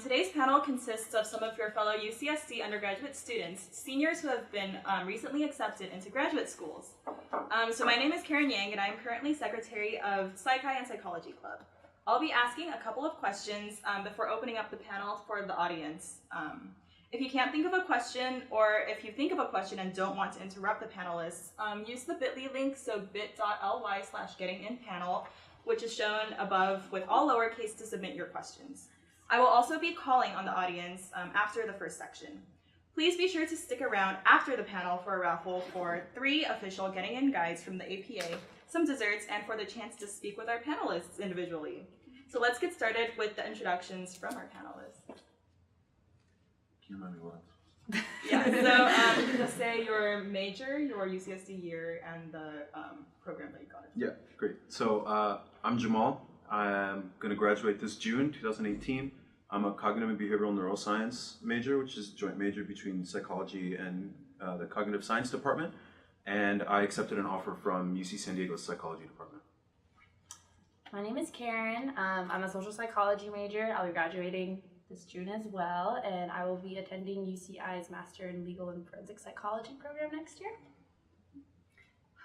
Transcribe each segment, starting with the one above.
Today's panel consists of some of your fellow UCSD undergraduate students, seniors who have been recently accepted into graduate schools. So my name is Karen Yang, and I'm currently secretary of Psychi and Psychology Club. I'll be asking a couple of questions before opening up the panel for the audience. If you can't think of a question, or if you think of a question and don't want to interrupt the panelists, use the bit.ly link, so bit.ly/gettinginpanel, which is shown above with all lowercase to submit your questions. I will also be calling on the audience after the first section. Please be sure to stick around after the panel for a raffle for 3 official Getting In guides from the APA, some desserts, and for the chance to speak with our panelists individually. So let's get started with the introductions from our panelists. Can you remind me what? Yeah, so you can just say your major, your UCSD year, and the program that you got into. Yeah, great. So I'm Jamal. I'm going to graduate this June 2018. I'm a cognitive and behavioral neuroscience major, which is a joint major between psychology and the cognitive science department. And I accepted an offer from UC San Diego's psychology department. My name is Karen. I'm a social psychology major. I'll be graduating this June as well, and I will be attending UCI's Master in Legal and Forensic Psychology program next year.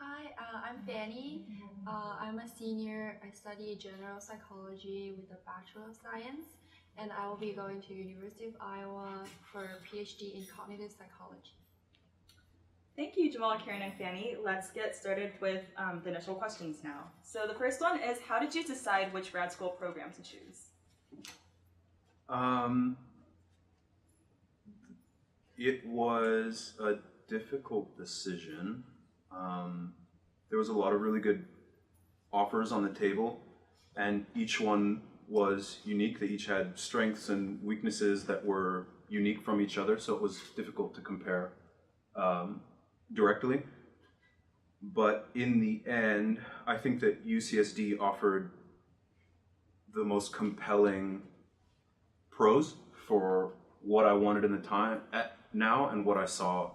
Hi, I'm Fanny. I'm a senior. I study general psychology with a Bachelor of Science, and I will be going to University of Iowa for a PhD in cognitive psychology. Thank you, Jamal, Karen, and Fanny. Let's get started with the initial questions now. So the first one is, how did you decide which grad school program to choose? It was a difficult decision. There was a lot of really good offers on the table, and each one was unique. They each had strengths and weaknesses that were unique from each other, so it was difficult to compare directly. But in the end, I think that UCSD offered the most compelling pros for what I wanted in the time now and what I saw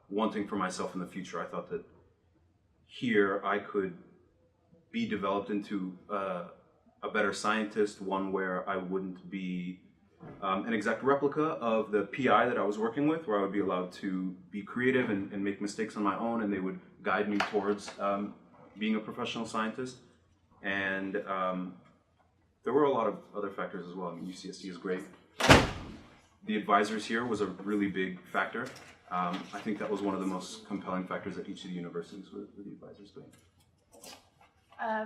wanting for myself in the future. I thought that here I could be developed into a better scientist, one where I wouldn't be an exact replica of the PI that I was working with, where I would be allowed to be creative and make mistakes on my own, and they would guide me towards being a professional scientist. And there were a lot of other factors as well. I mean, UCSD is great. The advisors here was a really big factor. I think that was one of the most compelling factors at each of the universities with the advisors doing.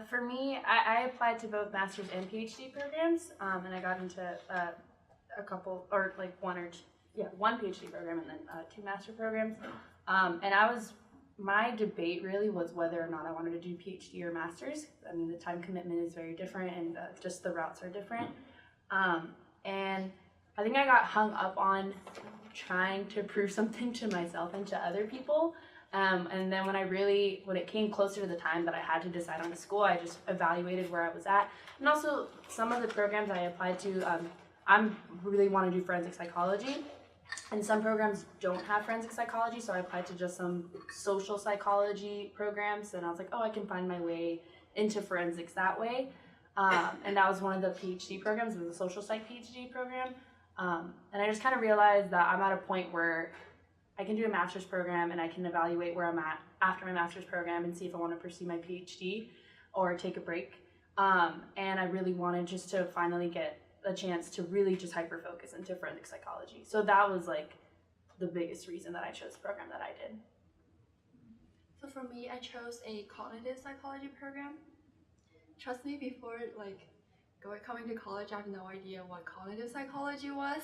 For me, I applied to both master's and PhD programs, and I got into a couple, or like one PhD program and then 2 master programs. And my debate really was whether or not I wanted to do PhD or master's. I mean, the time commitment is very different, and just the routes are different. And I think I got hung up on trying to prove something to myself and to other people. And then when it came closer to the time that I had to decide on a school, I just evaluated where I was at. And also some of the programs I applied to, I really want to do forensic psychology. And some programs don't have forensic psychology, so I applied to just some social psychology programs. And I was like, oh, I can find my way into forensics that way. And that was one of the PhD programs. It was a social psych PhD program. And I just kind of realized that I'm at a point where I can do a master's program and I can evaluate where I'm at after my master's program and see if I want to pursue my PhD or take a break. And I really wanted just to finally get a chance to really just hyper-focus into forensic psychology. So that was like the biggest reason that I chose the program that I did. So for me, I chose a cognitive psychology program. Trust me, before coming to college, I have no idea what cognitive psychology was.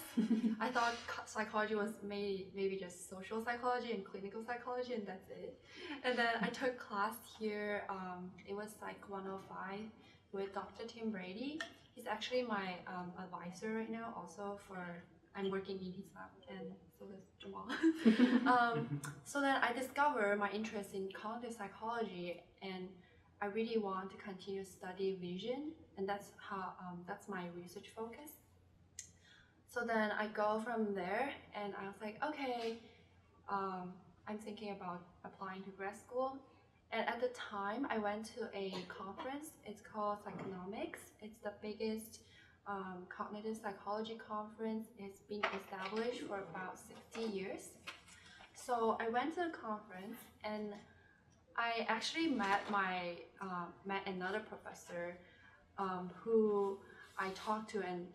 I thought psychology was maybe just social psychology and clinical psychology, and that's it. And then I took class here. It was Psych 105 with Dr. Tim Brady. He's actually my advisor right now. Also, I'm working in his lab, and so is Jamal. So then I discovered my interest in cognitive psychology, and I really want to continue to study vision, and that's my research focus. So then I go from there, and I was like, okay, I'm thinking about applying to grad school. And at the time, I went to a conference. It's called Psychonomics. It's the biggest cognitive psychology conference. It's been established for about 60 years. So I went to the conference and I actually met another professor who I talked to, and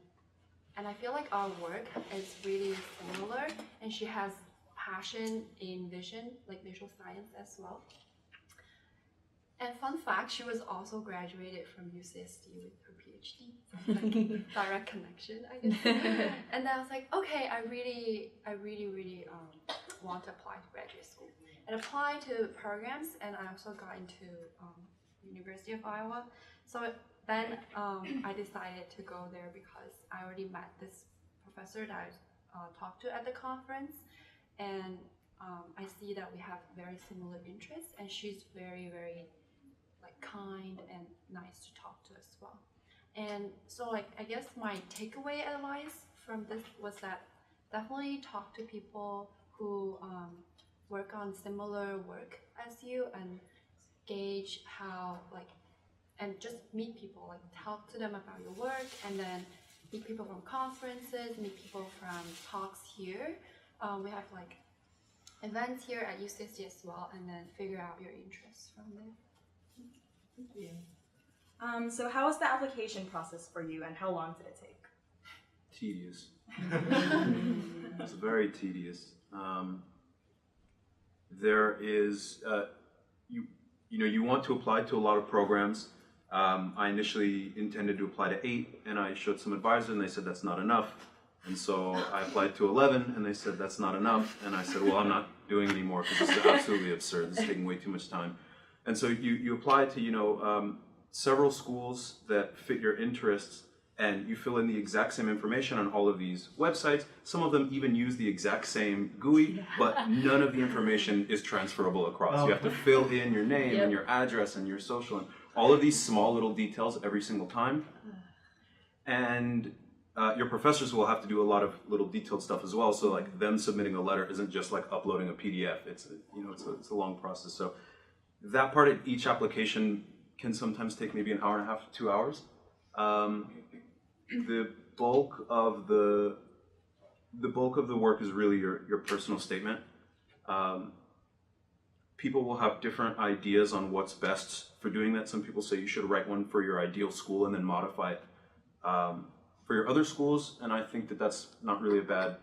I feel like our work is really similar, and she has passion in vision, like visual science as well. And fun fact, she was also graduated from UCSD with her PhD. Like, direct connection, I guess. And then I was like, okay, I really want to apply to graduate school. And apply to programs, and I also got into University of Iowa. So then I decided to go there because I already met this professor that I talked to at the conference, and I see that we have very similar interests, and she's very, very like kind and nice to talk to as well. And so like I guess my takeaway advice from this was that definitely talk to people who work on similar work as you, and gauge how like, and just meet people, like talk to them about your work, and then meet people from conferences, meet people from talks here. We have like events here at UCSD as well, and then figure out your interests from there. Thank you. So how was the application process for you, and how long did it take? Tedious. It's very tedious. There is, you want to apply to a lot of programs. I initially intended to apply to 8, and I showed some advisors, and they said that's not enough. And so I applied to 11, and they said that's not enough. And I said, well, I'm not doing any more because this is absolutely absurd. This is taking way too much time. And so you apply to, several schools that fit your interests, and you fill in the exact same information on all of these websites. Some of them even use the exact same GUI, but none of the information is transferable across. You have to fill in your name and your address and your social, and all of these small little details every single time. And your professors will have to do a lot of little detailed stuff as well. So like them submitting a letter isn't just like uploading a PDF. It's a long process. So that part of each application can sometimes take maybe an hour and a half to 2 hours. The bulk of the work is really your personal statement. People will have different ideas on what's best for doing that. Some people say you should write one for your ideal school and then modify it for your other schools, and I think that that's not really a bad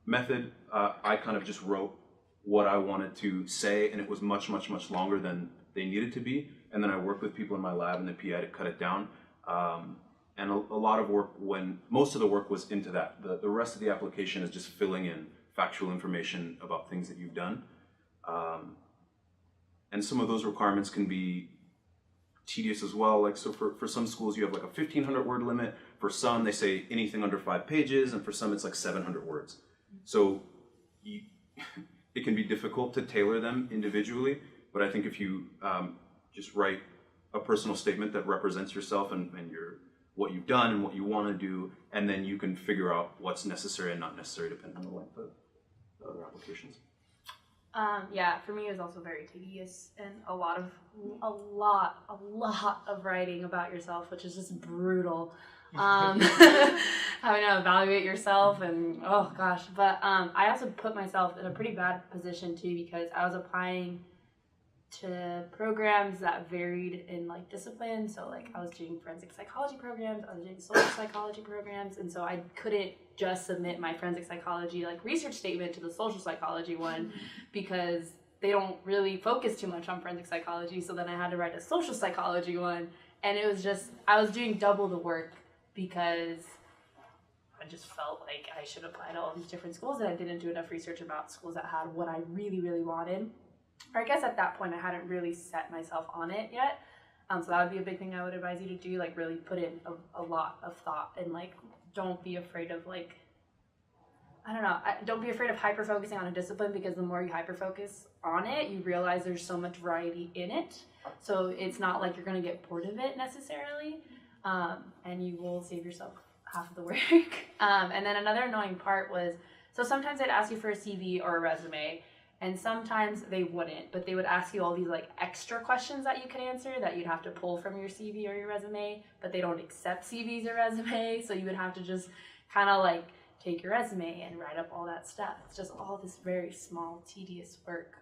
method. I kind of just wrote what I wanted to say, and it was much, much, much longer than they needed to be. And then I worked with people in my lab and the PI to cut it down. And a lot of work, most of the work was into that. The rest of the application is just filling in factual information about things that you've done. And some of those requirements can be tedious as well. Like, so for some schools, you have like a 1,500 word limit. For some, they say anything under 5 pages, and for some, it's like 700 words. So it can be difficult to tailor them individually, but I think if you just write a personal statement that represents yourself and what you've done and what you want to do, and then you can figure out what's necessary and not necessary depending on the length of the other applications. Yeah, for me it was also very tedious, and a lot of writing about yourself, which is just brutal. Having to evaluate yourself, and oh gosh. But I also put myself in a pretty bad position too, because I was applying to programs that varied in like discipline. So like I was doing forensic psychology programs, I was doing social psychology programs, and so I couldn't just submit my forensic psychology like research statement to the social psychology one because they don't really focus too much on forensic psychology. So then I had to write a social psychology one, and it was just, I was doing double the work because I just felt like I should apply to all these different schools, and I didn't do enough research about schools that had what I really, really wanted. Or I guess at that point I hadn't really set myself on it yet. So that would be a big thing I would advise you to do, like really put in a lot of thought, and like don't be afraid of like, I don't know, don't be afraid of hyper-focusing on a discipline, because the more you hyper-focus on it, you realize there's so much variety in it. So it's not like you're going to get bored of it necessarily, and you will save yourself half of the work. And then another annoying part was, so sometimes I'd ask you for a CV or a resume, And sometimes they wouldn't, but they would ask you all these like extra questions that you could answer that you'd have to pull from your CV or your resume, but they don't accept CVs or resume, so you would have to just kind of like take your resume and write up all that stuff. It's just all this very small, tedious work.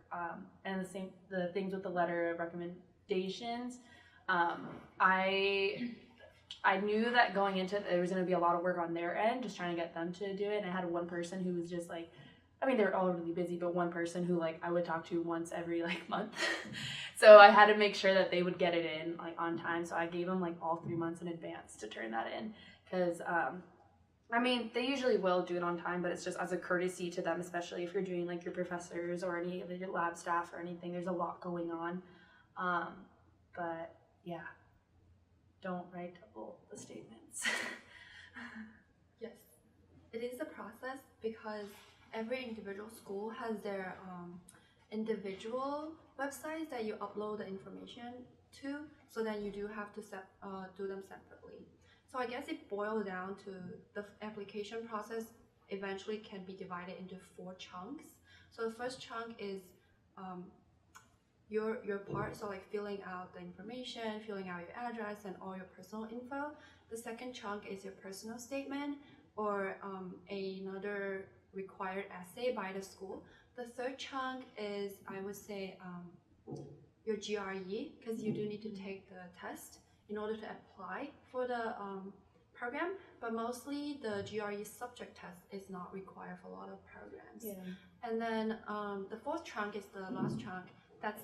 And the things with the letter of recommendations, I knew that going into it, there was going to be a lot of work on their end, just trying to get them to do it. And I had one person who was just like, I mean, they were all really busy, but one person who like I would talk to once every like month. So I had to make sure that they would get it in like on time. So I gave them like all 3 months in advance to turn that in, because I mean, they usually will do it on time, but it's just as a courtesy to them, especially if you're doing like your professors or any of your lab staff or anything. There's a lot going on. But yeah, don't write double the statements. Yes, it is a process because every individual school has their individual websites that you upload the information to, so then you do have to do them separately. So I guess it boils down to the application process eventually can be divided into 4 chunks. So the first chunk is your part, so like filling out the information, filling out your address and all your personal info. The second chunk is your personal statement or another required essay by the school. The third chunk is, I would say, your GRE, because you do need to take the test in order to apply for the program, but mostly the GRE subject test is not required for a lot of programs. Yeah. And then the fourth chunk is the last chunk that's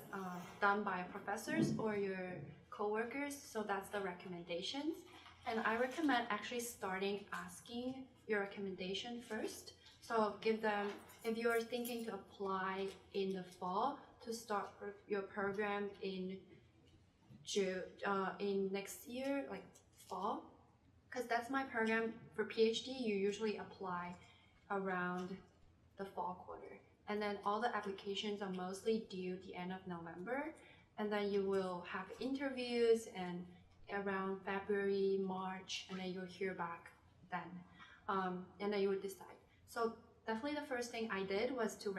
done by professors or your co-workers, so that's the recommendations. And I recommend actually starting asking your recommendation first. So give them, if you're thinking to apply in the fall to start your program in next year, like fall, because that's my program for PhD, you usually apply around the fall quarter. And then all the applications are mostly due the end of November. And then you will have interviews and around February, March, and then you'll hear back then. And then you would decide. So definitely the first thing I did was to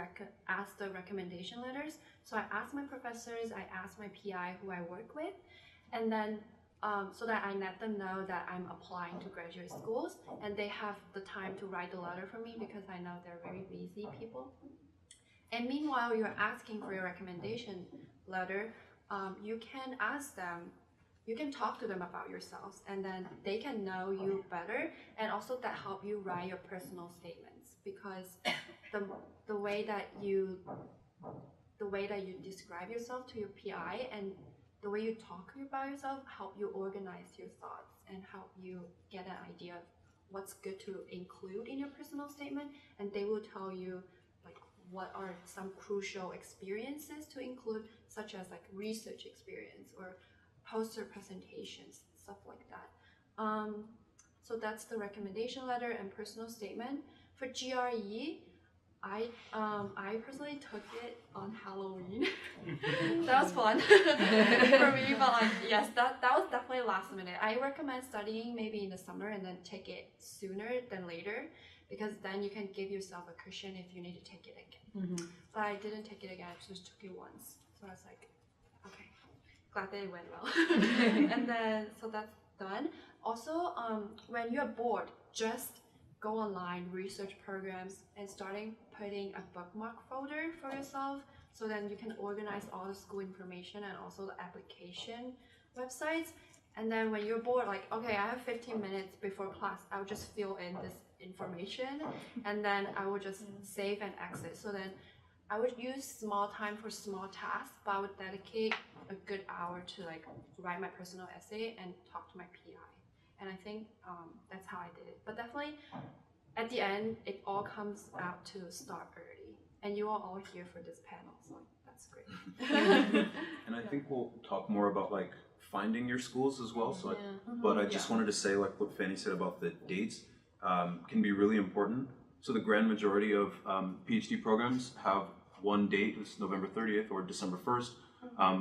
ask the recommendation letters. So I asked my professors, I asked my PI who I work with, and then so that I let them know that I'm applying to graduate schools and they have the time to write the letter for me because I know they're very busy people. And meanwhile, you're asking for your recommendation letter, you can ask them, you can talk to them about yourselves, and then they can know you better, and also that help you write your personal statements, because the way that you describe yourself to your PI and the way you talk about yourself help you organize your thoughts and help you get an idea of what's good to include in your personal statement, and they will tell you like what are some crucial experiences to include, such as like research experience or poster presentations, stuff like that. So that's the recommendation letter and personal statement. For GRE, I personally took it on Halloween. That was fun for me, but like yes, that was definitely last minute. I recommend studying maybe in the summer and then take it sooner than later, because then you can give yourself a cushion if you need to take it again. Mm-hmm. But I didn't take it again, I just took it once. So I was like, okay, glad that it went well. And then, so that's done. Also, when you're bored, just go online, research programs, and starting putting a bookmark folder for yourself, so then you can organize all the school information and also the application websites. And then when you're bored, like, okay, I have 15 minutes before class, I'll just fill in this information, and then I will just save and exit. So then I would use small time for small tasks, but I would dedicate a good hour to like write my personal essay and talk to my PI. And I think that's how I did it. But definitely, at the end, it all comes out to start early. And you are all here for this panel, so that's great. And I think we'll talk more about like finding your schools as well. So, but I just wanted to say, like what Fanny said about the dates can be really important. So the grand majority of PhD programs have one date, it's November 30th or December 1st,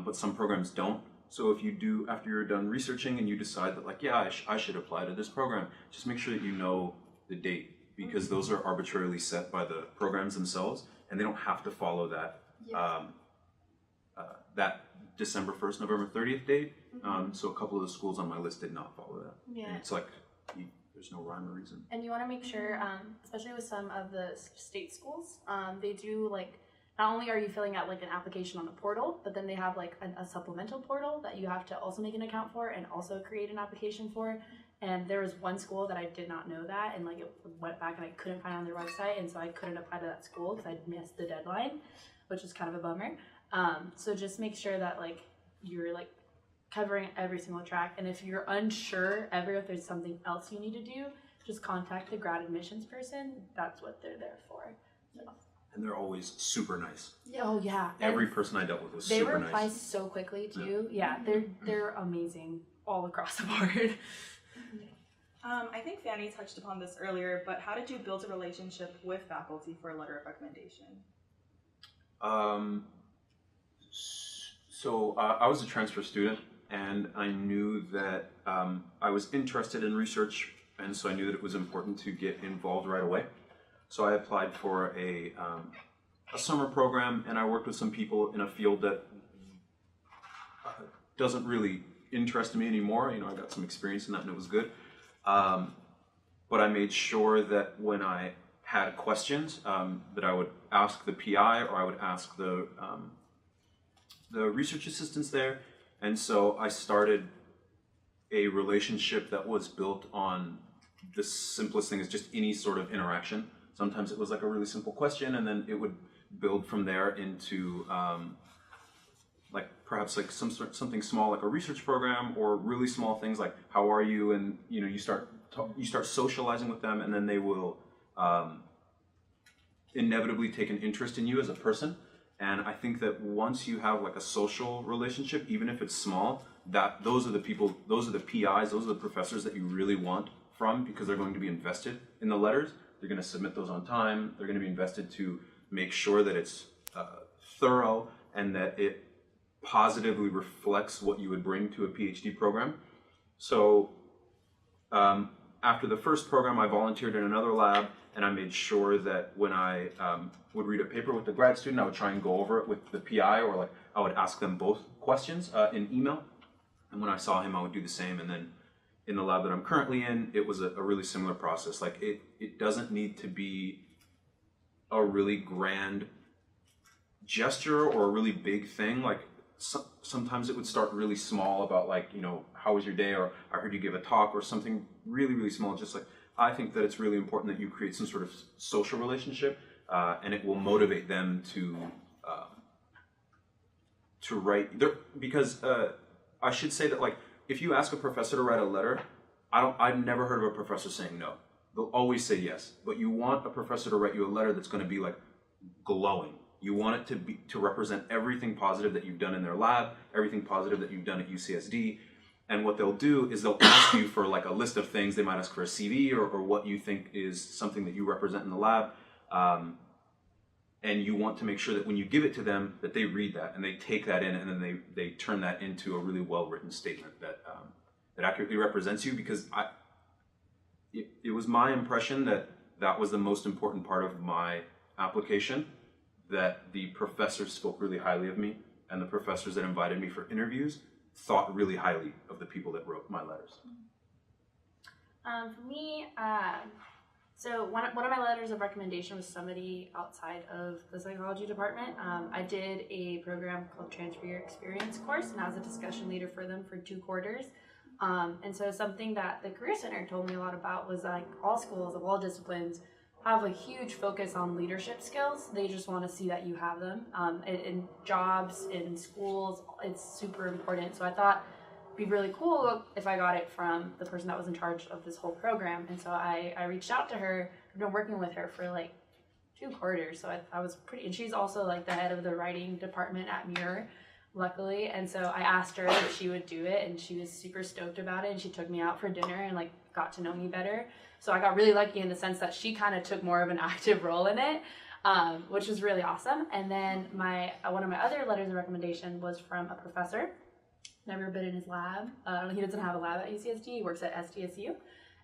but some programs don't. So if you do, after you're done researching and you decide that like, yeah, I should apply to this program, just make sure that you know the date, because those are arbitrarily set by the programs themselves and they don't have to follow that Yes. That December 1st, November 30th date. So a couple of the schools on my list did not follow that. Yeah. And it's like, there's no rhyme or reason. And you want to make sure, especially with some of the state schools, they do like, not only are you filling out like an application on the portal, but then they have like a supplemental portal that you have to also make an account for and also create an application for. And there was one school that I did not know that, and like it went back and I couldn't find it on their website, and so I couldn't apply to that school because I missed the deadline, which is kind of a bummer. So just make sure that like you're like covering every single track, and if you're unsure ever if there's something else you need to do, just contact the grad admissions person. That's what they're there for. So. And they're always super nice. Yeah. Oh yeah. Every And person I dealt with was they super reply nice. so quickly too. Yeah, they're amazing all across the board. I think Fanny touched upon this earlier, but how did you build a relationship with faculty for a letter of recommendation? So I was a transfer student, and I knew that I was interested in research, and so I knew that it was important to get involved right away. So I applied for a summer program, and I worked with some people in a field that doesn't really interest me anymore. You know, I got some experience in that, and it was good. But I made sure that when I had questions, that I would ask the PI or I would ask the research assistants there. And so I started a relationship that was built on the simplest thing is just any sort of interaction. Sometimes it was like a really simple question, and then it would build from there into like perhaps like something small like a research program, or really small things like how are you, and you know you start socializing with them, and then they will inevitably take an interest in you as a person. And I think that once you have like a social relationship, even if it's small, that those are the people, those are the PIs, those are the professors that you really want from, because they're going to be invested in the letters. They're going to submit those on time. They're going to be invested to make sure that it's thorough and that it positively reflects what you would bring to a PhD program. So after the first program, I volunteered in another lab, and I made sure that when I would read a paper with the grad student, I would try and go over it with the PI, or like I would ask them both questions in email. And when I saw him, I would do the same. And then in the lab that I'm currently in, it was a really similar process. Like it doesn't need to be a really grand gesture or a really big thing. Like sometimes it would start really small about like, you know, how was your day? Or I heard you give a talk, or something really, really small. Just like, I think that it's really important that you create some sort of social relationship, and it will motivate them to write there, because I should say that like if you ask a professor to write a letter, I've never heard of a professor saying no. They'll always say yes. But you want a professor to write you a letter that's going to be like glowing. You want it to represent everything positive that you've done in their lab, everything positive that you've done at UCSD. And what they'll do is they'll ask you for like a list of things. They might ask for a CV or what you think is something that you represent in the lab. And you want to make sure that when you give it to them, that they read that and they take that in, and then they turn that into a really well-written statement that accurately represents you. Because it was my impression that was the most important part of my application, that the professors spoke really highly of me, and the professors that invited me for interviews thought really highly of the people that wrote my letters. For me, so one of my letters of recommendation was somebody outside of the psychology department. I did a program called Transfer Your Experience course, and I was a discussion leader for them for 2 quarters. And so something that the Career Center told me a lot about was like all schools of all disciplines have a huge focus on leadership skills. They just want to see that you have them. In jobs, in schools, it's super important. So I thought it'd be really cool if I got it from the person that was in charge of this whole program. And so I reached out to her. I've been working with her for like 2 quarters. So I was pretty, and she's also like the head of the writing department at Muir, luckily. And so I asked her if she would do it, and she was super stoked about it. And she took me out for dinner and like got to know me better. So I got really lucky in the sense that she kind of took more of an active role in it, which was really awesome. And then one of my other letters of recommendation was from a professor. Never been in his lab. He doesn't have a lab at UCSD. He works at SDSU.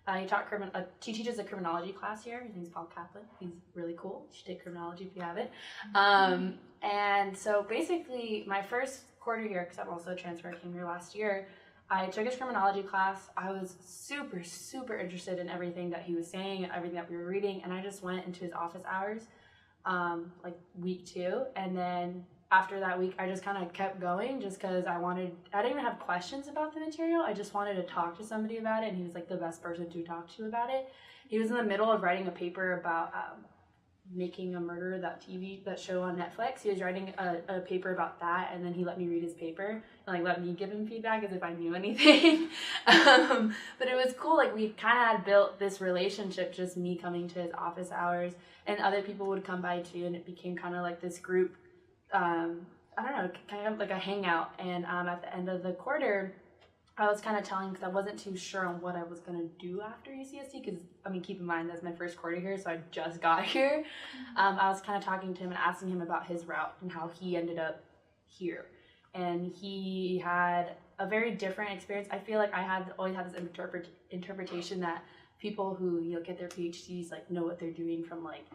He teaches a criminology class here. His name's Paul Kaplan. He's really cool. You should take criminology if you have it. And so basically, my first quarter here, because I'm also a transfer, I came here last year, I took his criminology class. I was super, super interested in everything that he was saying and everything that we were reading, and I just went into his office hours, like week 2, and then after that week, I just kind of kept going just because I didn't even have questions about the material. I just wanted to talk to somebody about it, and he was like the best person to talk to about it. He was in the middle of writing a paper about Making a Murderer, that show on Netflix. He was writing a paper about that, and then he let me read his paper and like let me give him feedback as if I knew anything. But it was cool. Like we kind of had built this relationship, just me coming to his office hours, and other people would come by too, and it became kind of like this group. I don't know, kind of like a hangout. And at the end of the quarter, I was kind of telling, because I wasn't too sure on what I was going to do after UCSD, because, I mean, keep in mind, that's my first quarter here, so I just got here. I was kind of talking to him and asking him about his route and how he ended up here. And he had a very different experience. I feel like I always had this interpretation that people who, get their PhDs, like, know what they're doing from, like,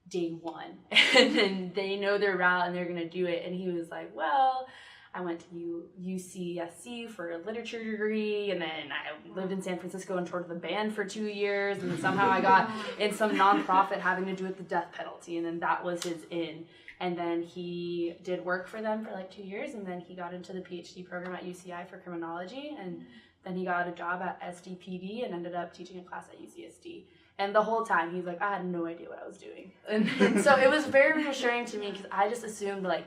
day one, and then they know their route and they're gonna do it. And he was like, well, I went to UCSD for a literature degree, and then I lived in San Francisco and toured the band for 2 years, and then somehow I got in some nonprofit having to do with the death penalty, and then that was his in. And then he did work for them for like 2 years, and then he got into the PhD program at UCI for criminology, and then he got a job at SDPD and ended up teaching a class at UCSD. And the whole time, he's like, I had no idea what I was doing. And so it was very reassuring to me, because I just assumed, like,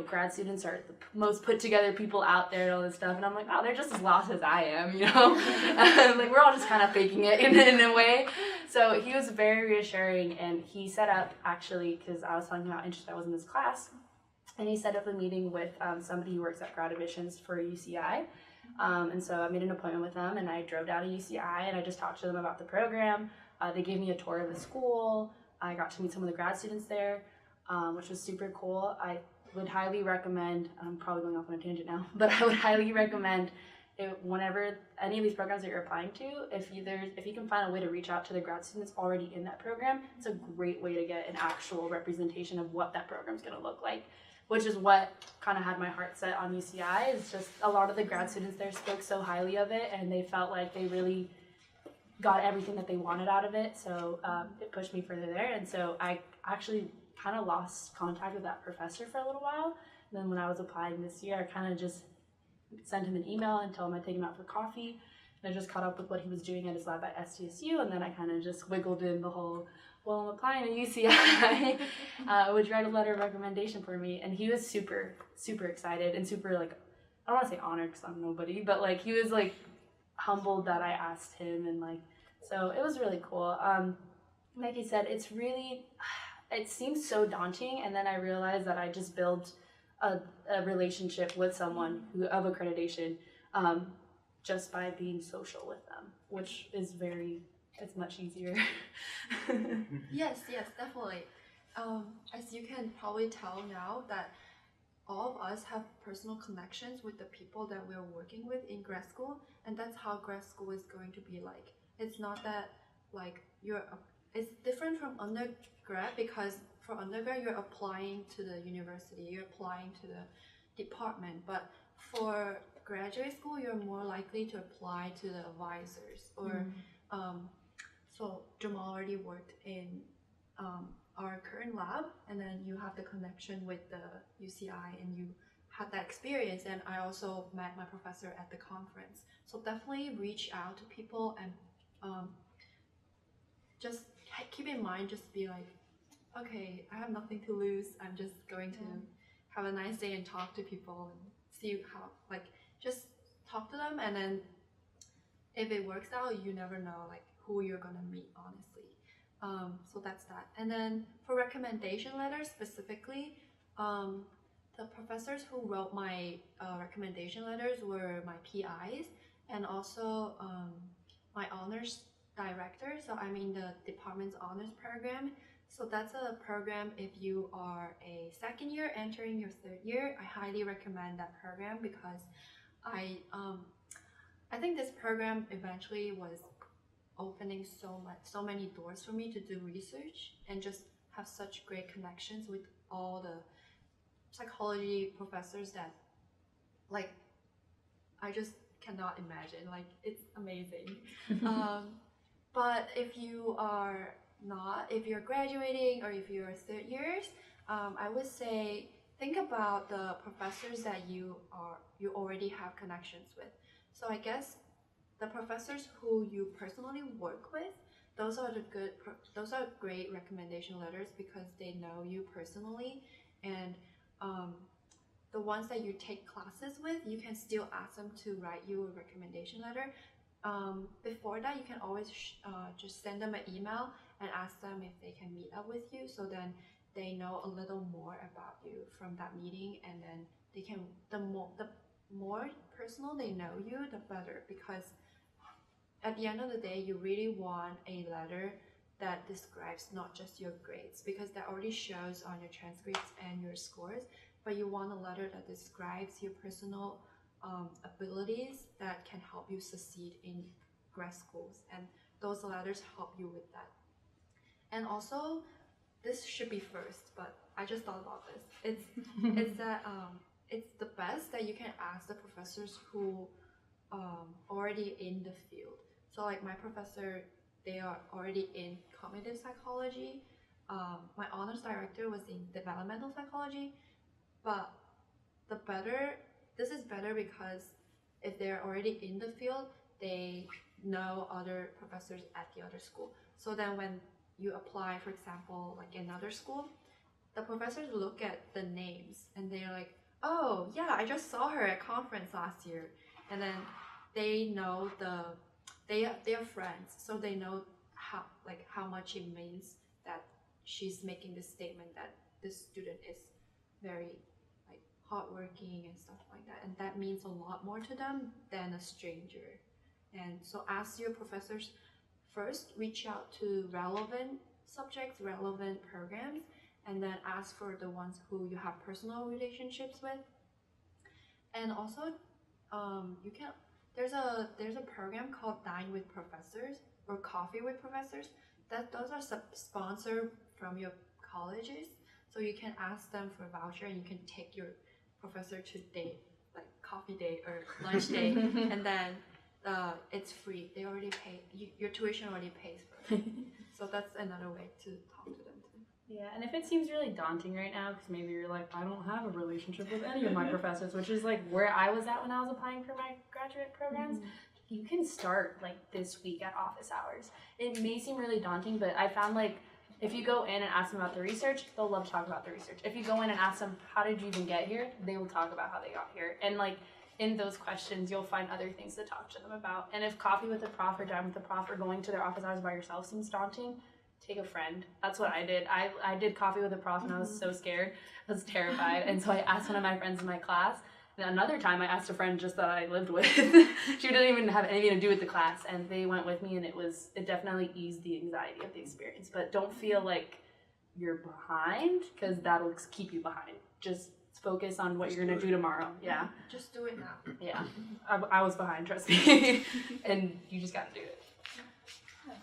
grad students are the most put together people out there and all this stuff. And I'm like, oh, they're just as lost as I am, like, we're all just kind of faking it in a way. So he was very reassuring, and he set up, actually, because I was telling him how interested I was in this class, and he set up a meeting with somebody who works at Grad admissions for UCI. And so I made an appointment with them, and I drove down to UCI, and I just talked to them about the program. They gave me a tour of the school. I got to meet some of the grad students there, which was super cool. I would highly recommend, I'm probably going off on a tangent now, but I would highly recommend whenever any of these programs that you're applying to, if you can find a way to reach out to the grad students already in that program, it's a great way to get an actual representation of what that program's going to look like, which is what kind of had my heart set on UCI. It's just a lot of the grad students there spoke so highly of it, and they felt like they really got everything that they wanted out of it, so it pushed me further there. And so I actually kind of lost contact with that professor for a little while. And then when I was applying this year, I kind of just sent him an email and told him I'd take him out for coffee. And I just caught up with what he was doing at his lab at SDSU, and then I kind of just wiggled in the whole, well, I'm applying to UCI. Would you write a letter of recommendation for me? And he was super, super excited and super, like, I don't want to say honored because I'm nobody, but, like, he was, like, humbled that I asked him, and, like, so it was really cool. Like you said, it seems so daunting, and then I realized that I just built a relationship with someone of accreditation just by being social with them, which is it's much easier. Yes, definitely. As you can probably tell now, that all of us have personal connections with the people that we're working with in grad school, and that's how grad school is going to be like. It's not that, like, it's different from undergrad, because for undergrad you're applying to the university, you're applying to the department, but for graduate school you're more likely to apply to the advisors, or so Jamal already worked in our current lab, and then you have the connection with the UCI, and you had that experience. And I also met my professor at the conference, so definitely reach out to people, and just keep in mind, just be like, okay, I have nothing to lose, I'm just going to have a nice day and talk to people and see how, like, just talk to them, and then if it works out, you never know, like, who you're gonna meet, honestly. So that's that. And then for recommendation letters specifically, the professors who wrote my recommendation letters were my PIs, and also my honors director. So I'm in the department's honors program. So that's a program if you are a second year entering your third year. I highly recommend that program, because I think this program eventually was opening so many doors for me to do research and just have such great connections with all the psychology professors that like I just cannot imagine. Like it's amazing. But if you're graduating or if you're third years, I would say think about the professors that you already have connections with. So I guess the professors who you personally work with, those are great recommendation letters because they know you personally, and the ones that you take classes with, you can still ask them to write you a recommendation letter. Before that, you can always just send them an email and ask them if they can meet up with you, so then they know a little more about you from that meeting, and then they can, the more personal they know you, the better, because at the end of the day, you really want a letter that describes not just your grades, because that already shows on your transcripts and your scores, but you want a letter that describes your personal abilities that can help you succeed in grad schools, and those letters help you with that. And also, this should be first, but I just thought about this. It's that it's the best that you can ask the professors who already in the field. So like my professor, they are already in cognitive psychology. My honors director was in developmental psychology, but this is better because if they're already in the field, they know other professors at the other school. So then when you apply, for example, like another school, the professors look at the names and they're like, oh yeah, I just saw her at conference last year. And then they know they are friends, so they know how much it means that she's making this statement that this student is very like hardworking and stuff like that, and that means a lot more to them than a stranger. And so ask your professors first, reach out to relevant subjects, relevant programs, and then ask for the ones who you have personal relationships with. And also there's a program called Dine with Professors or Coffee with Professors, those are sponsored from your colleges, so you can ask them for a voucher and you can take your professor to date, like coffee date or lunch date, and then it's free. They already pay, your tuition already pays for it. So that's another way to talk to them too. Yeah, and if it seems really daunting right now, because maybe you're like, I don't have a relationship with any of my professors, which is like where I was at when I was applying for my graduate programs, you can start like this week at office hours. It may seem really daunting, but I found like if you go in and ask them about the research, they'll love to talk about the research. If you go in and ask them, how did you even get here? They will talk about how they got here. And like in those questions, you'll find other things to talk to them about. And if coffee with a prof or dine with a prof or going to their office hours by yourself seems daunting, take a friend. That's what I did. I did coffee with a prof and I was so scared. I was terrified. And so I asked one of my friends in my class. And another time I asked a friend just that I lived with. She didn't even have anything to do with the class. And they went with me, and it definitely eased the anxiety of the experience. But don't feel like you're behind, because that'll keep you behind. Just focus on what you're going to do tomorrow. Yeah. Just do it now. Yeah. I was behind, trust me. And you just got to do it.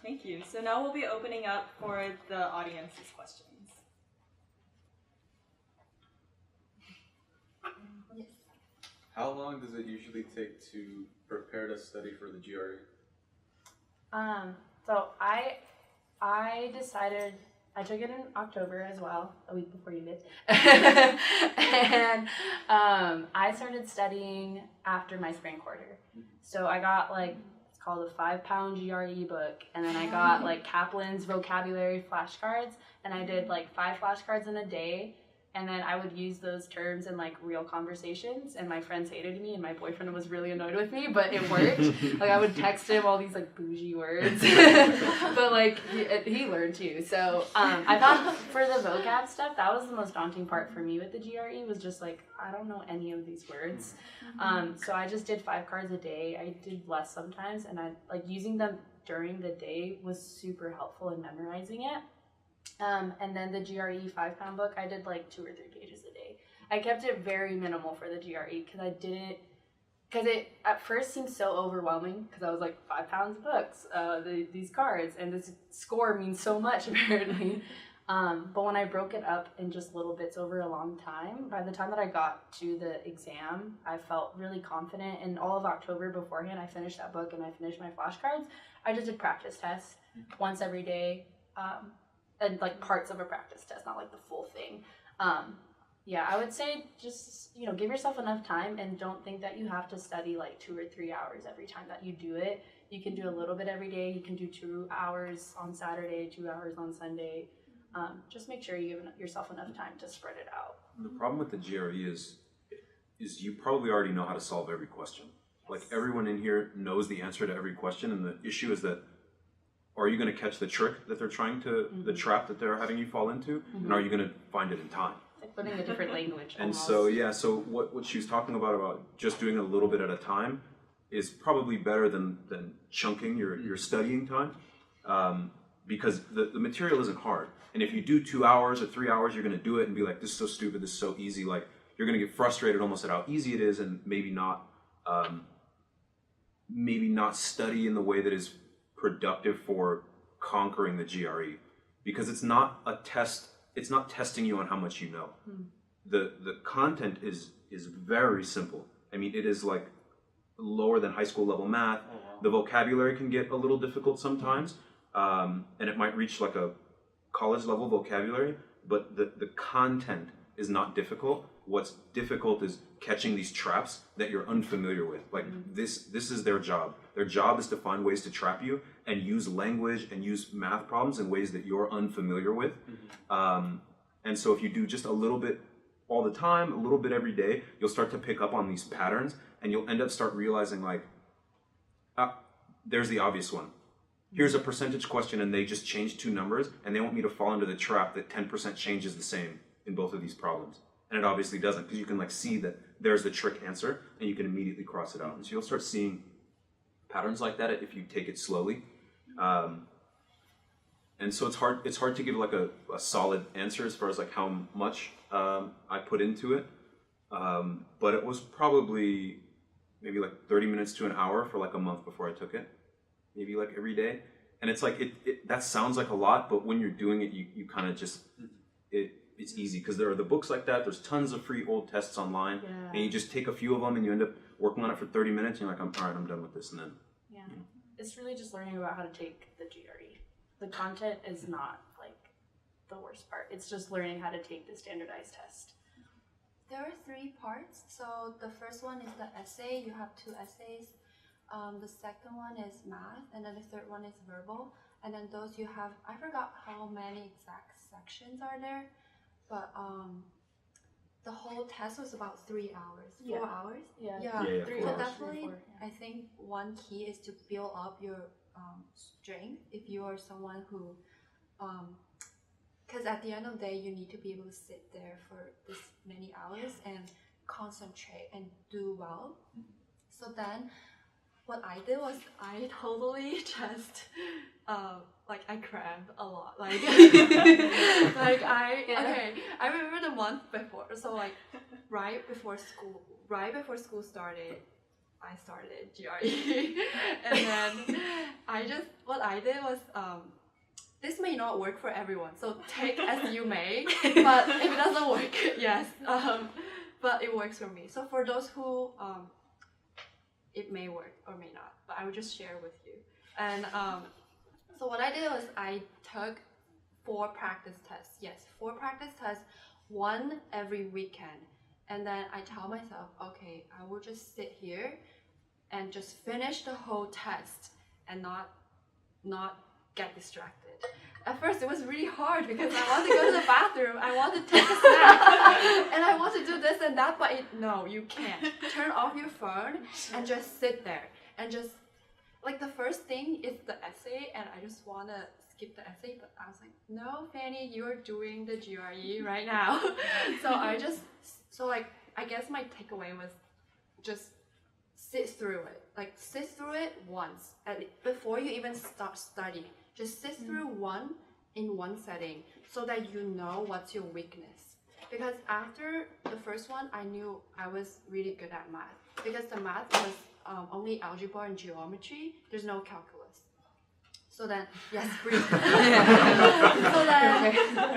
Thank you. So now we'll be opening up for the audience's questions. Yes. How long does it usually take to prepare to study for the GRE? So I decided, I took it in October as well, a week before you did. And I started studying after my spring quarter. So I got like, it's called a 5-pound GRE book, and then I got like Kaplan's vocabulary flashcards, and I did like 5 flashcards in a day. And then I would use those terms in like real conversations, and my friends hated me and my boyfriend was really annoyed with me, but it worked. Like I would text him all these like bougie words, but like he learned too. So I found for the vocab stuff, that was the most daunting part for me with the GRE, was just like, I don't know any of these words. So I just did 5 cards a day. I did less sometimes, and I like using them during the day was super helpful in memorizing it. And then the GRE 5-pound book, I did like 2 or 3 pages a day. I kept it very minimal for the GRE because I didn't because it at first seemed so overwhelming because I was like 5 pounds of books, these cards, and this score means so much apparently. But when I broke it up in just little bits over a long time, by the time that I got to the exam, I felt really confident. And all of October beforehand, I finished that book and I finished my flashcards. I just did practice tests once every day, and like parts of a practice test, not like the full thing. Yeah, I would say just, give yourself enough time and don't think that you have to study like 2 or 3 hours every time that you do it. You can do a little bit every day. You can do 2 hours on Saturday, 2 hours on Sunday. Just make sure you give yourself enough time to spread it out. The problem with the GRE is you probably already know how to solve every question. Like everyone in here knows the answer to every question, and the issue is that are you going to catch the trick that they're trying to, the trap that they're having you fall into, and are you going to find it in time? Like putting a different language. And almost. so what she was talking about just doing a little bit at a time is probably better than chunking your studying time, because the material isn't hard. And if you do 2 hours or 3 hours, you're going to do it and be like, this is so stupid, this is so easy. Like, you're going to get frustrated almost at how easy it is, and maybe not study in the way that is productive for conquering the GRE, because it's not a test. It's not testing you on how much you know. The content is very simple. I mean, it is like lower than high school level math. Oh, wow. The vocabulary can get a little difficult sometimes, and it might reach like a college level vocabulary, but the content is not difficult. What's difficult is catching these traps that you're unfamiliar with. Like this is their job. Their job is to find ways to trap you and use language and use math problems in ways that you're unfamiliar with. And so if you do just a little bit all the time, a little bit every day, you'll start to pick up on these patterns, and you'll end up start realizing like, there's the obvious one. Here's a percentage question and they just changed 2 numbers, and they want me to fall into the trap that 10% change is the same in both of these problems. And it obviously doesn't, because you can like see that there's the trick answer and you can immediately cross it out. And so you'll start seeing patterns like that if you take it slowly. And so it's hard to give like a solid answer as far as like how much I put into it. But it was probably maybe like 30 minutes to an hour for like a month before I took it. Maybe like every day. And it's like, that sounds like a lot, but when you're doing it, you kind of just, it's easy, because there are the books like that. There's tons of free old tests online, and you just take a few of them and you end up working on it for 30 minutes, and you're like, all right, I'm done with this, and then. Yeah, it's really just learning about how to take the GRE. The content is not like the worst part. It's just learning how to take the standardized test. There are 3 parts. So the first one is the essay. You have 2 essays. The second one is math, and then the third one is verbal. And then those you have, I forgot how many exact sections are there, but the whole test was about 3 hours, 4 hours. Yeah. 3 So definitely, I think one key is to build up your strength if you are someone who, because at the end of the day, you need to be able to sit there for this many hours and concentrate and do well. So then, what I did was I totally just I crammed a lot. I remember the month before. So like right before school started, I started GRE, and then what I did was this may not work for everyone. So take as you may, but if it doesn't work, yes, but it works for me. So for those who it may work or may not, but I will just share with you. And so what I did was I took 4 practice tests. Yes, 4 practice tests, 1 every weekend. And then I tell myself, okay, I will just sit here and just finish the whole test and not get distracted. At first it was really hard because I want to go to the bathroom, I want to take a snack, and I want to do this and that, but no, you can't. Turn off your phone and just sit there. And just, like the first thing is the essay, and I just want to skip the essay, but I was like, no, Fanny, you're doing the GRE right now. I guess my takeaway was just sit through it. Like sit through it once, before you even start studying. Just sit through one in one setting so that you know what's your weakness. Because after the first one, I knew I was really good at math. because the math was only algebra and geometry. There's no calculus. So then, yes, breathe. So then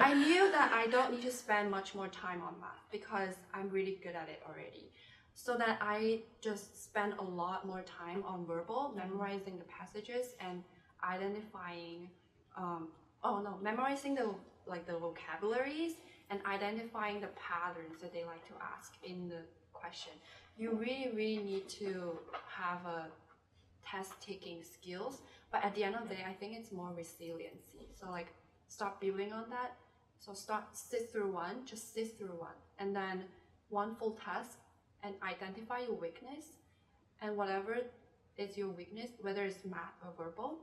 I knew that I don't need to spend much more time on math because I'm really good at it already. So that I just spend a lot more time on verbal, memorizing the passages and identifying, memorizing the vocabularies and identifying the patterns that they like to ask in the question. You really need to have a test-taking skills, but at the end of the day, I think it's more resiliency. So like, stop building on that. So sit through one, and then one full test, and identify your weakness, and whatever is your weakness, whether it's math or verbal,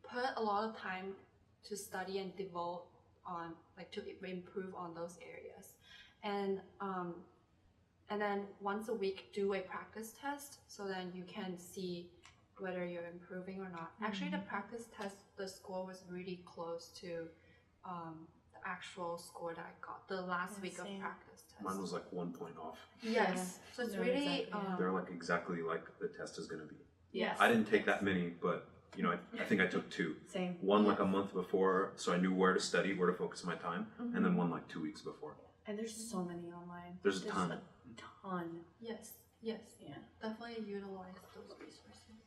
put a lot of time to study and devote on, like, to improve on those areas. And then once a week, do a practice test, so then you can see whether you're improving or not. Actually, the practice test, the score was really close to the actual score that I got the last week of practice test. Mine was like 1 point off. Yes, so it's really... exactly, They're like exactly like the test is going to be. Yes. I didn't take that many, but you know, I think I took 2. Same. One like a month before, so I knew where to study, where to focus my time, and then one like 2 weeks before. And there's so many online. There's a ton. Yes, Yeah. definitely utilize those resources.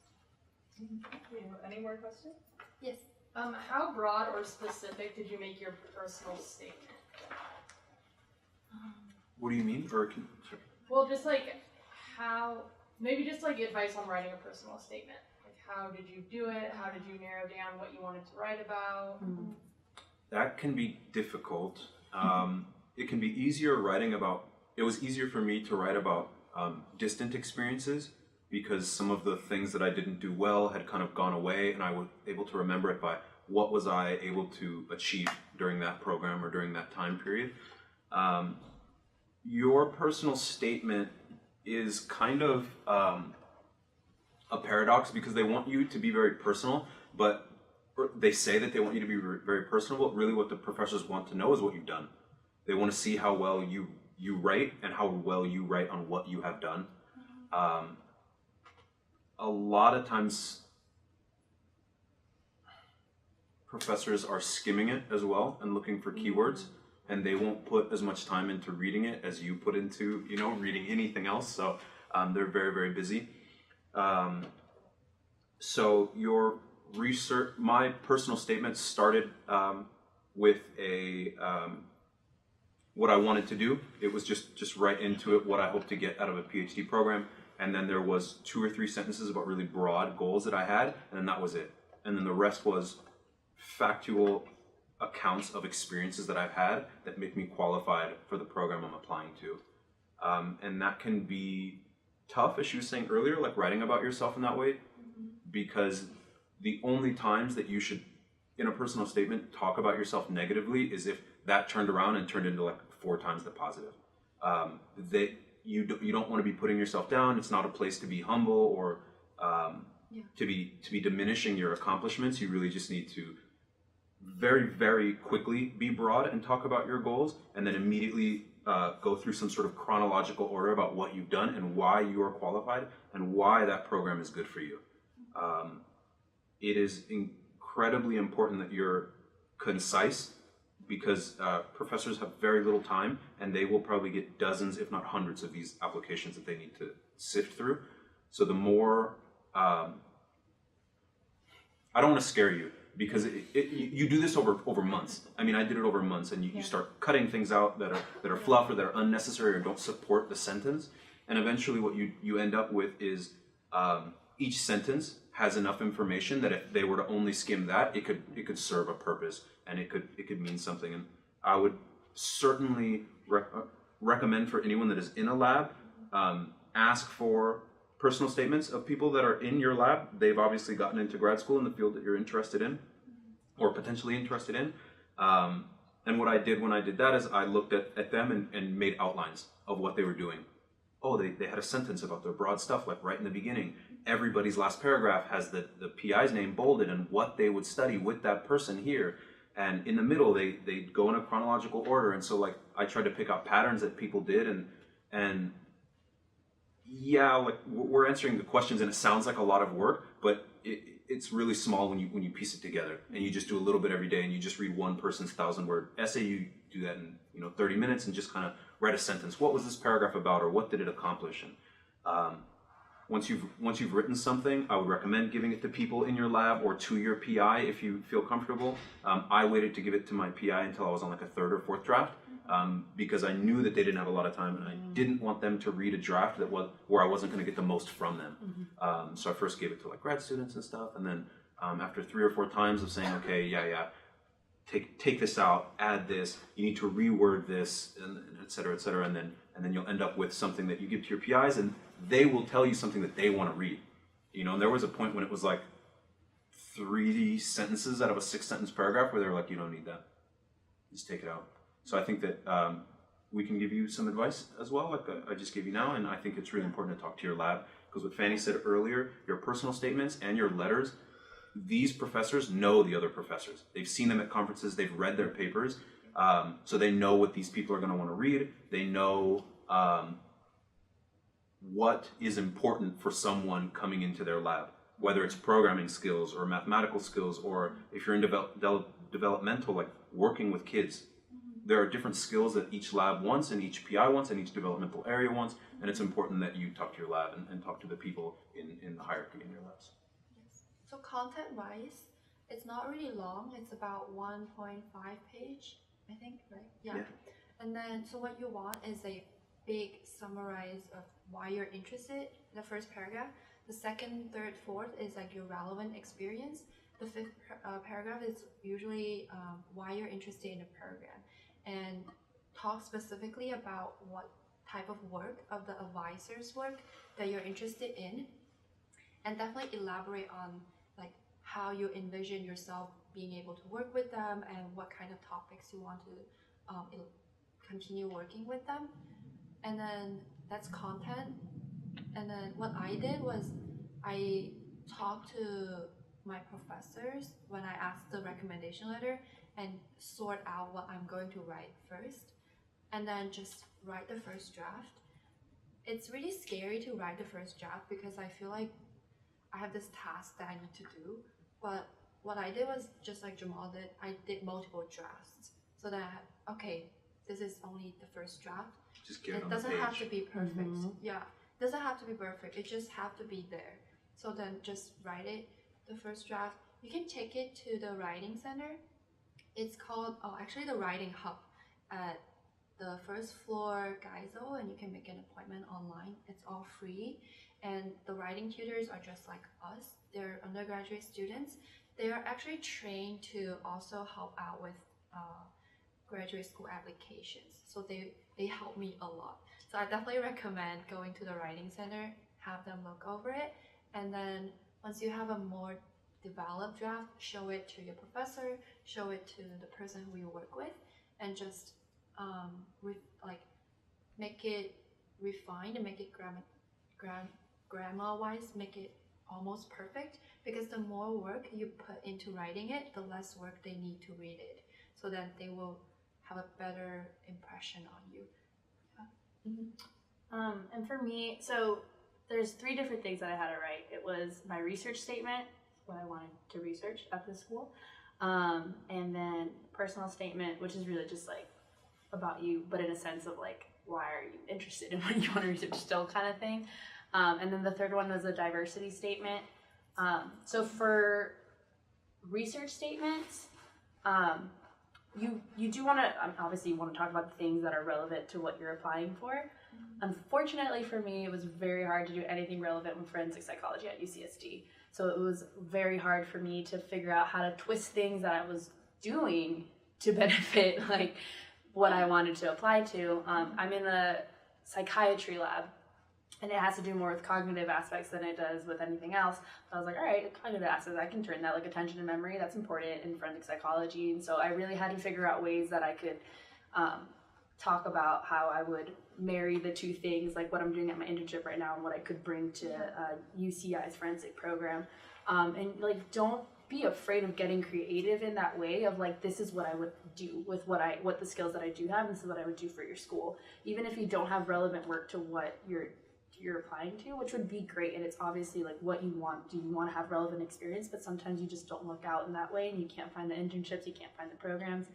Thank you. Any more questions? Yes. How broad or specific did you make your personal statement? What do you mean? Or Well, just like maybe just like advice on writing a personal statement. Like, how did you do it? How did you narrow down what you wanted to write about? that can be difficult. It can be easier writing about. It was easier for me to write about distant experiences because some of the things that I didn't do well had kind of gone away, and I was able to remember it by what was I able to achieve during that program or during that time period. Your personal statement is kind of a paradox because they want you to be very personal, but they say that they want you to be very personal, but really what the professors want to know is what you've done. They want to see how well you write and how well you write on what you have done. A lot of times professors are skimming it as well and looking for keywords, and they won't put as much time into reading it as you put into, you know, reading anything else. So they're very, very busy. So your research, my personal statement started with a what I wanted to do. It was just right into it, what I hope to get out of a PhD program. And then there was 2 or 3 sentences about really broad goals that I had, and then that was it. And then the rest was factual accounts of experiences that I've had that make me qualified for the program I'm applying to. And that can be tough, as she was saying earlier, like writing about yourself in that way, because the only times that you should, in a personal statement, talk about yourself negatively is if that turned around and turned into like 4 times the positive. You don't want to be putting yourself down. It's not a place to be humble or to be diminishing your accomplishments. You really just need to very, very quickly be broad and talk about your goals, and then immediately go through some sort of chronological order about what you've done and why you are qualified and why that program is good for you. It is incredibly important that you're concise, because professors have very little time, and they will probably get dozens, if not hundreds, of these applications that they need to sift through. So the more, I don't want to scare you, because you do this over months. I mean, I did it over months, and you start cutting things out that are fluff or that are unnecessary or don't support the sentence, and eventually what you end up with is each sentence has enough information that if they were to only skim that, it could serve a purpose, and it could mean something. And I would certainly recommend for anyone that is in a lab, ask for personal statements of people that are in your lab. They've obviously gotten into grad school in the field that you're interested in or potentially interested in. And what I did when I did that is I looked at them and made outlines of what they were doing. Oh, they had a sentence about their broad stuff, like right in the beginning. Everybody's last paragraph has the PI's name bolded and what they would study with that person here. And in the middle, they go in a chronological order. And so like I tried to pick out patterns that people did, and yeah, like we're answering the questions and it sounds like a lot of work, but it's really small when you piece it together and you just do a little bit every day and you just read one person's 1,000-word essay. You do that in 30 minutes and just kind of write a sentence. What was this paragraph about, or what did it accomplish? And once you've written something, I would recommend giving it to people in your lab or to your PI if you feel comfortable. I waited to give it to my PI until I was on like a third or fourth draft. Because I knew that they didn't have a lot of time and I didn't want them to read a draft where I wasn't going to get the most from them. So I first gave it to like grad students and stuff, and then after 3 or 4 times of saying, okay, yeah, take this out, add this, you need to reword this, and et cetera, and then you'll end up with something that you give to your PIs, and they will tell you something that they want to read. And there was a point when it was like 3 sentences out of a 6-sentence paragraph where they were like, you don't need that, just take it out. So I think that we can give you some advice as well, like I just gave you now, and I think it's really important to talk to your lab, because what Fanny said earlier, your personal statements and your letters, these professors know the other professors. They've seen them at conferences, they've read their papers, so they know what these people are going to want to read. They know what is important for someone coming into their lab, whether it's programming skills or mathematical skills, or if you're in developmental, like working with kids. There are different skills that each lab wants and each PI wants and each developmental area wants, and it's important that you talk to your lab and talk to the people in the hierarchy in your labs. Yes. So content-wise, it's not really long. It's about 1.5 page, I think, right? Yeah. And then, so what you want is a big summarize of why you're interested in the first paragraph. The second, third, fourth is like your relevant experience. The fifth paragraph is usually why you're interested in the program, and talk specifically about what type of work of the advisor's work that you're interested in, and definitely elaborate on like how you envision yourself being able to work with them and what kind of topics you want to continue working with them. And then that's content. And then what I did was I talked to my professors when I asked the recommendation letter and sort out what I'm going to write first, and then just write the first draft. It's really scary to write the first draft because I feel like I have this task that I need to do, but what I did was just like Jamal did, I did multiple drafts so that, okay, this is only the first draft. Just get it on doesn't the page. have to be perfect. Yeah, it doesn't have to be perfect, it just have to be there. So then just write it, the first draft. You can take it to the writing center. It's called, actually the writing hub at the first floor Geisel, and you can make an appointment online. It's all free, and the writing tutors are just like us. They're undergraduate students. They are actually trained to also help out with graduate school applications. So they help me a lot. So I definitely recommend going to the writing center, have them look over it, and then once you have a more developed draft, show it to your professor, show it to the person who you work with, and just make it refined and make it grammar-wise, make it almost perfect, because the more work you put into writing it, the less work they need to read it, so that they will have a better impression on you. And for me, so there's 3 different things that I had to write. It was my research statement, what I wanted to research at the school, and then personal statement, which is really just like about you, but in a sense of like, why are you interested in what you want to research still, kind of thing. And then the third one was a diversity statement. So for research statements, you do want to, obviously you want to talk about the things that are relevant to what you're applying for. Unfortunately for me, it was very hard to do anything relevant with forensic psychology at UCSD. So it was very hard for me to figure out how to twist things that I was doing to benefit like what I wanted to apply to. I'm in a psychiatry lab, and it has to do more with cognitive aspects than it does with anything else. So I was like, all right, cognitive aspects, I can turn that, like attention and memory, that's important in forensic psychology. And so I really had to figure out ways that I could talk about how I would marry the 2 things, like what I'm doing at my internship right now and what I could bring to UCI's forensic program. And like, don't be afraid of getting creative in that way of like, this is what I would do with what the skills that I do have, and this is what I would do for your school. Even if you don't have relevant work to what you're you're applying to, which would be great, and it's obviously like what you want. Do you want to have relevant experience? But sometimes you just don't look out in that way, and you can't find the internships, you can't find the programs.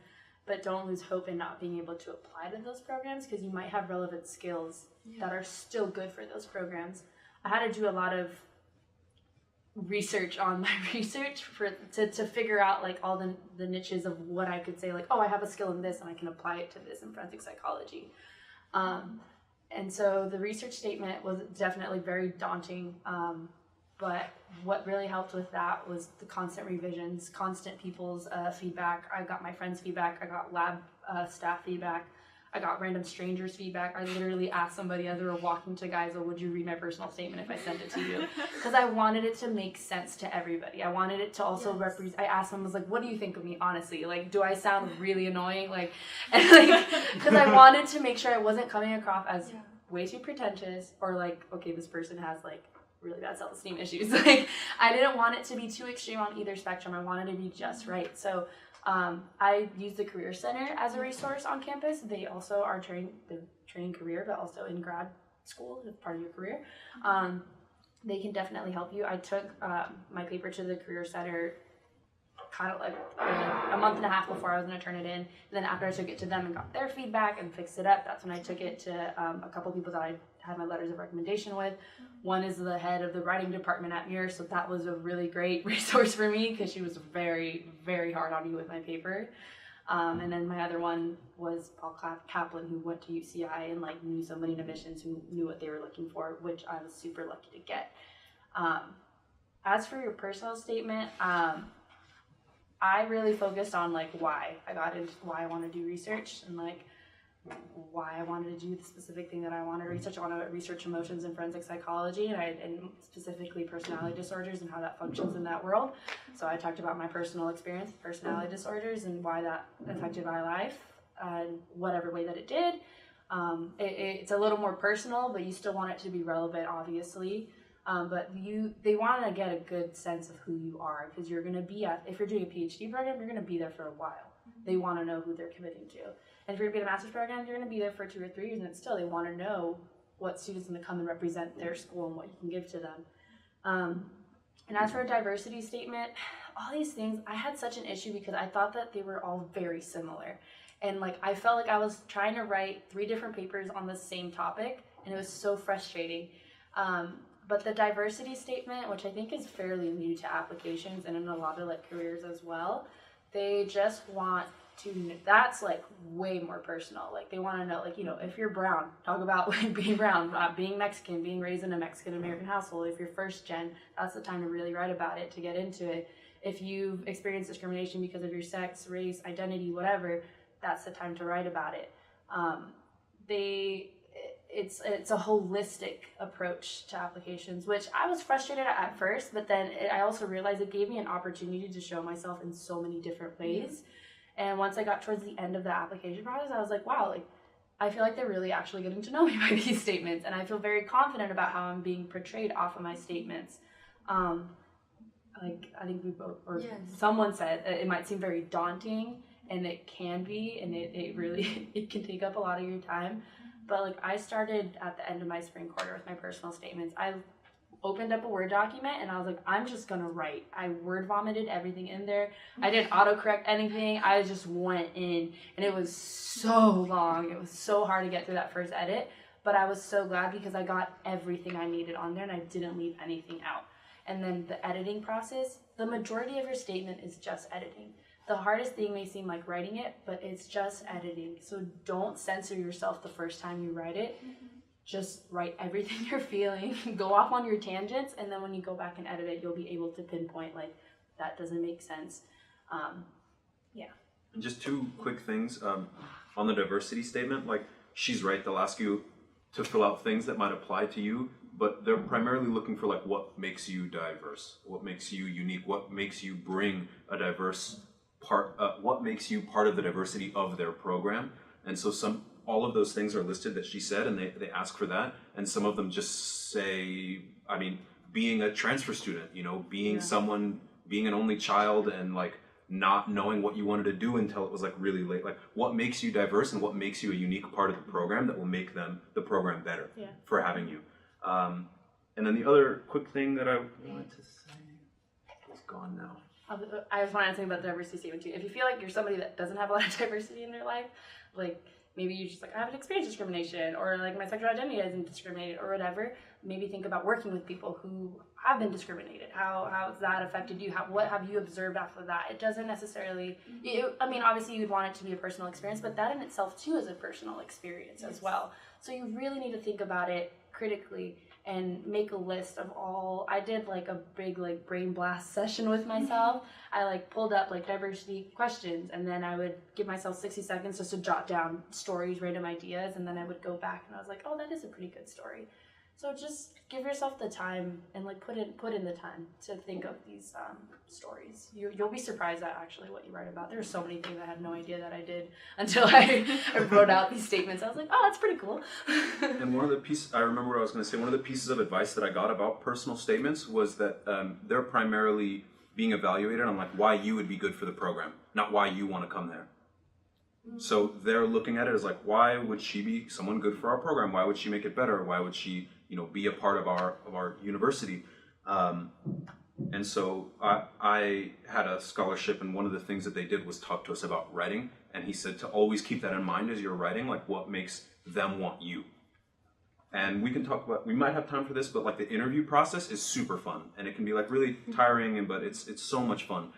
But don't lose hope in not being able to apply to those programs, because you might have relevant skills that are still good for those programs. I had to do a lot of research on my research to figure out like all the niches of what I could say, like, oh, I have a skill in this and I can apply it to this in forensic psychology. And so the research statement was definitely very daunting, but what really helped with that was the constant revisions, constant people's feedback. I got my friends' feedback, I got lab staff feedback, I got random strangers' feedback. I literally asked somebody as we were walking to guys, would you read my personal statement if I sent it to you? Because I wanted it to make sense to everybody. I wanted it to also represent. I asked them, I was like, what do you think of me, honestly? Like, do I sound really annoying? Like, and like, because I wanted to make sure I wasn't coming across as way too pretentious, or like, okay, this person has like really bad self-esteem issues. Like, I didn't want it to be too extreme on either spectrum. I wanted to be just right. So I use the Career Center as a resource on campus. They also are training career, but also in grad school as part of your career. They can definitely help you. I took my paper to the Career Center kind of like a month and a half before I was going to turn it in. And then after I took it to them and got their feedback and fixed it up, that's when I took it to a couple people that I had my letters of recommendation with. One is the head of the writing department at Muir, so that was a really great resource for me because she was very, very hard on me with my paper. And then my other one was Paul Kaplan, who went to UCI and like knew somebody in admissions who knew what they were looking for, which I was super lucky to get. As for your personal statement, I really focused on like why I got into, why I want to do research, and like why I wanted to do the specific thing that I wanted to research. I want to research emotions in forensic psychology, and specifically personality disorders and how that functions in that world. So I talked about my personal experience with personality disorders and why that affected my life in whatever way that it did. It's a little more personal, but you still want it to be relevant, obviously. But they want to get a good sense of who you are, because you're going to be if you're doing a PhD program, you're going to be there for a while. They want to know who they're committing to. And if you're going to be in a master's program, you're going to be there for 2 or 3 years, and still they want to know what students are going to come and represent their school and what you can give to them. And as for a diversity statement, all these things, I had such an issue because I thought that they were all very similar. And like I felt like I was trying to write 3 different papers on the same topic, and it was so frustrating. But the diversity statement, which I think is fairly new to applications and in a lot of like careers as well, they just want to, that's like way more personal. Like they want to know, like, you know, if you're brown, talk about like being brown, being Mexican, being raised in a Mexican American household. If you're first gen, that's the time to really write about it, to get into it. If you've experienced discrimination because of your sex, race, identity, whatever, that's the time to write about it. It's a holistic approach to applications, which I was frustrated at first, but then I also realized it gave me an opportunity to show myself in so many different ways. And once I got towards the end of the application process, I was like, wow, like I feel like they're really actually getting to know me by these statements, and I feel very confident about how I'm being portrayed off of my statements. Like I think we both, or someone said it might seem very daunting, and it can be, and it really it can take up a lot of your time. But like I started at the end of my spring quarter with my personal statements. I opened up a Word document and I was like, I'm just gonna write. I word vomited everything in there. I didn't autocorrect anything. I just went in, and it was so long. It was so hard to get through that first edit, but I was so glad because I got everything I needed on there and I didn't leave anything out. And then the editing process, the majority of your statement is just editing. The hardest thing may seem like writing it, but it's just editing. So don't censor yourself the first time you write it. Just write everything you're feeling, go off on your tangents, and then when you go back and edit it, you'll be able to pinpoint, like, that doesn't make sense. And just 2 quick things on the diversity statement. Like, she's right, they'll ask you to fill out things that might apply to you, but they're primarily looking for, like, what makes you diverse, what makes you unique, what makes you bring a diverse part, what makes you part of the diversity of their program. And so all of those things are listed that she said, and they ask for that. And some of them just say, I mean, being a transfer student, you know, being someone, being an only child, and like not knowing what you wanted to do until it was like really late. Like what makes you diverse and what makes you a unique part of the program that will make the program better for having you. And then the other quick thing that I wanted to say is gone now. I just want to say about the diversity statement too. If you feel like you're somebody that doesn't have a lot of diversity in their life, like maybe you just like, I haven't experienced discrimination, or like my sexual identity isn't discriminated, or whatever. Maybe think about working with people who have been discriminated. How has that affected you? What have you observed after that? It doesn't necessarily, I mean, obviously you'd want it to be a personal experience, but that in itself too is a personal experience as well. So you really need to think about it critically and make a list of all. I did like a big like brain blast session with myself. I like pulled up like diversity questions, and then I would give myself 60 seconds just to jot down stories, random ideas, and then I would go back and I was like, oh, that is a pretty good story. So just give yourself the time and like put in the time to think of these stories. You'll be surprised at actually what you write about. There's so many things I had no idea that I did until I wrote out these statements. I was like, oh, that's pretty cool. And one of the pieces, I remember what I was going to say, one of the pieces of advice that I got about personal statements was that they're primarily being evaluated on like why you would be good for the program, not why you want to come there. So they're looking at it as like, why would she be someone good for our program? Why would she make it better? Why would she, be a part of our university? And so I had a scholarship, and one of the things that they did was talk to us about writing. And he said to always keep that in mind as you're writing, like what makes them want you. And we can talk about, we might have time for this, but like the interview process is super fun, and it can be like really tiring, but it's so much fun.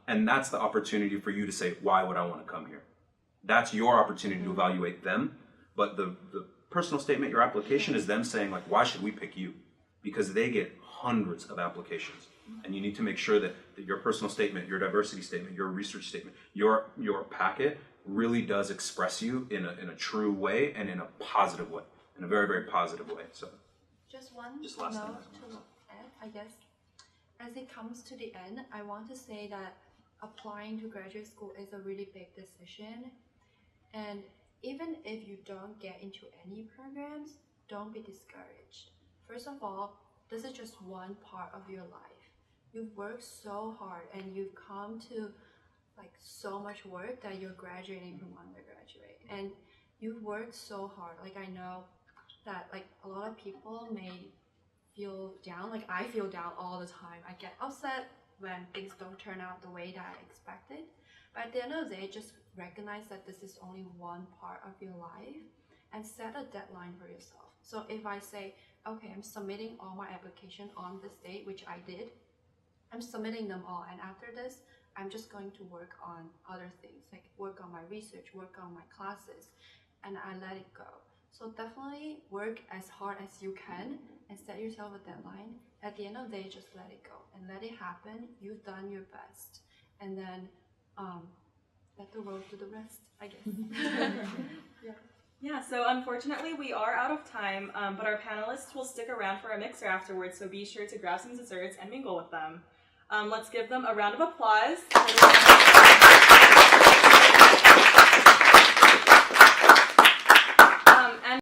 And that's the opportunity for you to say, why would I want to come here? That's your opportunity to evaluate them. But the personal statement, your application, is them saying like, why should we pick you? Because they get hundreds of applications, and you need to make sure that your personal statement, your diversity statement, your research statement, your packet really does express you in a true way and in a positive way, in a very, very positive way. So just one just last note thing. to add, I guess. As it comes to the end, I want to say that applying to graduate school is a really big decision. And even if you don't get into any programs, don't be discouraged. First of all, this is just one part of your life. You've worked so hard and you've come to like so much work that you're graduating from undergraduate. And you've worked so hard. Like I know that like a lot of people may feel down. Like I feel down all the time. I get upset when things don't turn out the way that I expected. But at the end of the day, just recognize that this is only one part of your life and set a deadline for yourself. So if I say, okay, I'm submitting all my application on this date, which I did, I'm submitting them all, and after this, I'm just going to work on other things, like work on my research, work on my classes, and I let it go. So definitely work as hard as you can and set yourself a deadline. At the end of the day, just let it go and let it happen. You've done your best. And then let the road do the rest, I guess. Yeah, so unfortunately we are out of time, but our panelists will stick around for a mixer afterwards, so be sure to grab some desserts and mingle with them. Let's give them a round of applause.